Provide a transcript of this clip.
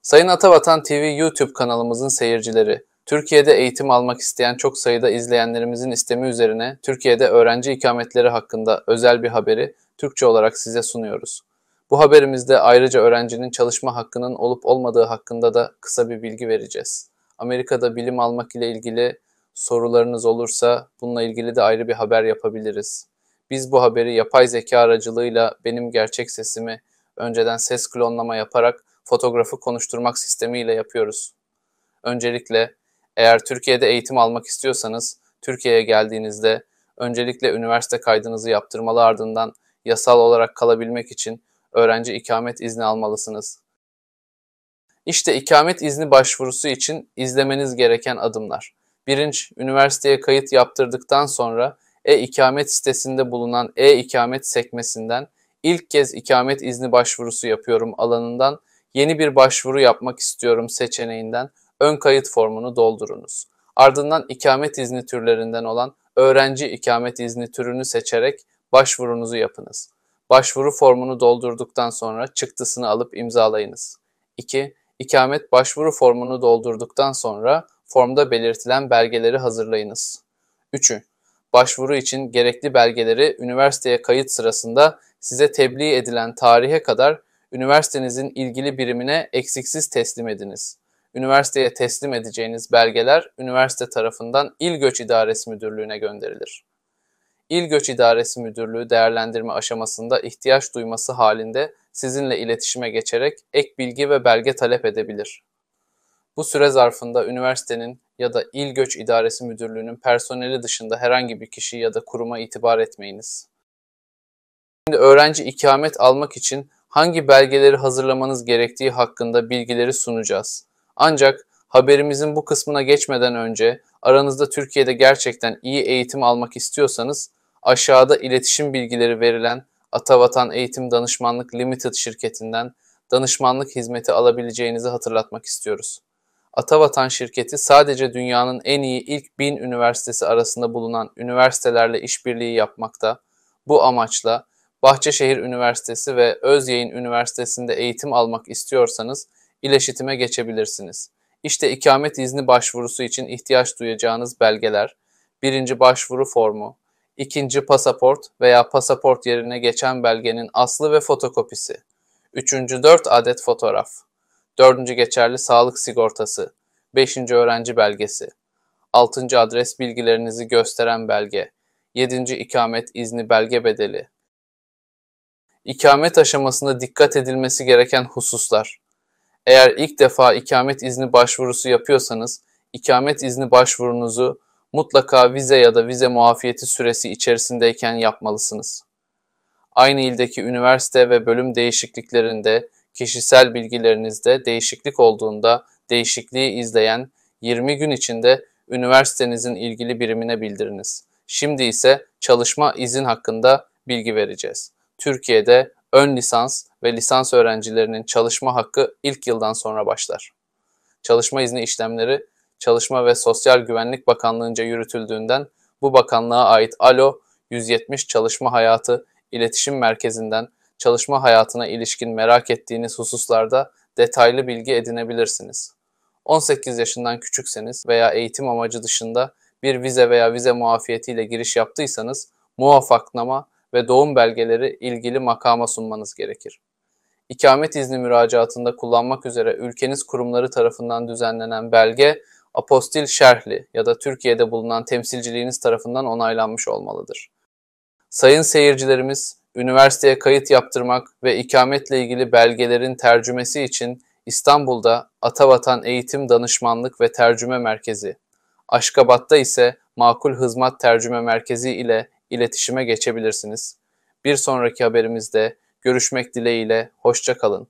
Sayın Atavatan TV YouTube kanalımızın seyircileri, Türkiye'de eğitim almak isteyen çok sayıda izleyenlerimizin istemi üzerine Türkiye'de öğrenci ikametleri hakkında özel bir haberi Türkçe olarak size sunuyoruz. Bu haberimizde ayrıca öğrencinin çalışma hakkının olup olmadığı hakkında da kısa bir bilgi vereceğiz. Amerika'da bilim almak ile ilgili sorularınız olursa bununla ilgili de ayrı bir haber yapabiliriz. Biz bu haberi yapay zeka aracılığıyla benim gerçek sesimi önceden ses klonlama yaparak fotoğrafı konuşturmak sistemiyle yapıyoruz. Öncelikle eğer Türkiye'de eğitim almak istiyorsanız Türkiye'ye geldiğinizde öncelikle üniversite kaydınızı yaptırmalı, ardından yasal olarak kalabilmek için öğrenci ikamet izni almalısınız. İşte ikamet izni başvurusu için izlemeniz gereken adımlar. Birinci, üniversiteye kayıt yaptırdıktan sonra e-ikamet sitesinde bulunan e-ikamet sekmesinden ilk kez ikamet izni başvurusu yapıyorum alanından yeni bir başvuru yapmak istiyorum seçeneğinden ön kayıt formunu doldurunuz. Ardından ikamet izni türlerinden olan öğrenci ikamet izni türünü seçerek başvurunuzu yapınız. Başvuru formunu doldurduktan sonra çıktısını alıp imzalayınız. 2. İkamet başvuru formunu doldurduktan sonra formda belirtilen belgeleri hazırlayınız. 3. Başvuru için gerekli belgeleri üniversiteye kayıt sırasında size tebliğ edilen tarihe kadar üniversitenizin ilgili birimine eksiksiz teslim ediniz. Üniversiteye teslim edeceğiniz belgeler üniversite tarafından İl Göç İdaresi Müdürlüğü'ne gönderilir. İl Göç İdaresi Müdürlüğü değerlendirme aşamasında ihtiyaç duyması halinde sizinle iletişime geçerek ek bilgi ve belge talep edebilir. Bu süre zarfında üniversitenin ya da İl Göç İdaresi Müdürlüğü'nün personeli dışında herhangi bir kişi ya da kuruma itibar etmeyiniz. Şimdi öğrenci ikamet almak için hangi belgeleri hazırlamanız gerektiği hakkında bilgileri sunacağız. Ancak haberimizin bu kısmına geçmeden önce aranızda Türkiye'de gerçekten iyi eğitim almak istiyorsanız aşağıda iletişim bilgileri verilen Atavatan Eğitim Danışmanlık Limited şirketinden danışmanlık hizmeti alabileceğinizi hatırlatmak istiyoruz. Atavatan şirketi sadece dünyanın en iyi ilk 1000 üniversitesi arasında bulunan üniversitelerle işbirliği yapmakta. Bu amaçla Bahçeşehir Üniversitesi ve Özyeğin Üniversitesi'nde eğitim almak istiyorsanız iletişime geçebilirsiniz. İşte ikamet izni başvurusu için ihtiyaç duyacağınız belgeler: birinci başvuru formu, ikinci pasaport veya pasaport yerine geçen belgenin aslı ve fotokopisi, üçüncü 4 adet fotoğraf, dördüncü geçerli sağlık sigortası, beşinci öğrenci belgesi, altıncı adres bilgilerinizi gösteren belge, yedinci ikamet izni belge bedeli. İkamet aşamasında dikkat edilmesi gereken hususlar. Eğer ilk defa ikamet izni başvurusu yapıyorsanız, ikamet izni başvurunuzu mutlaka vize ya da vize muafiyeti süresi içerisindeyken yapmalısınız. Aynı ildeki üniversite ve bölüm değişikliklerinde kişisel bilgilerinizde değişiklik olduğunda değişikliği izleyen 20 gün içinde üniversitenizin ilgili birimine bildiriniz. Şimdi ise çalışma izin hakkında bilgi vereceğiz. Türkiye'de ön lisans ve lisans öğrencilerinin çalışma hakkı ilk yıldan sonra başlar. Çalışma izni işlemleri Çalışma ve Sosyal Güvenlik Bakanlığı'nca yürütüldüğünden bu bakanlığa ait Alo 170 Çalışma Hayatı İletişim Merkezi'nden çalışma hayatına ilişkin merak ettiğiniz hususlarda detaylı bilgi edinebilirsiniz. 18 yaşından küçükseniz veya eğitim amacı dışında bir vize veya vize muafiyetiyle giriş yaptıysanız muvaffakname ve doğum belgeleri ilgili makama sunmanız gerekir. İkamet izni müracaatında kullanmak üzere ülkeniz kurumları tarafından düzenlenen belge apostil şerhli ya da Türkiye'de bulunan temsilciliğiniz tarafından onaylanmış olmalıdır. Sayın seyircilerimiz, üniversiteye kayıt yaptırmak ve ikametle ilgili belgelerin tercümesi için İstanbul'da Atavatan Eğitim Danışmanlık ve Tercüme Merkezi, Aşkabat'ta ise Makul Hizmet Tercüme Merkezi ile iletişime geçebilirsiniz. Bir sonraki haberimizde görüşmek dileğiyle, hoşça kalın.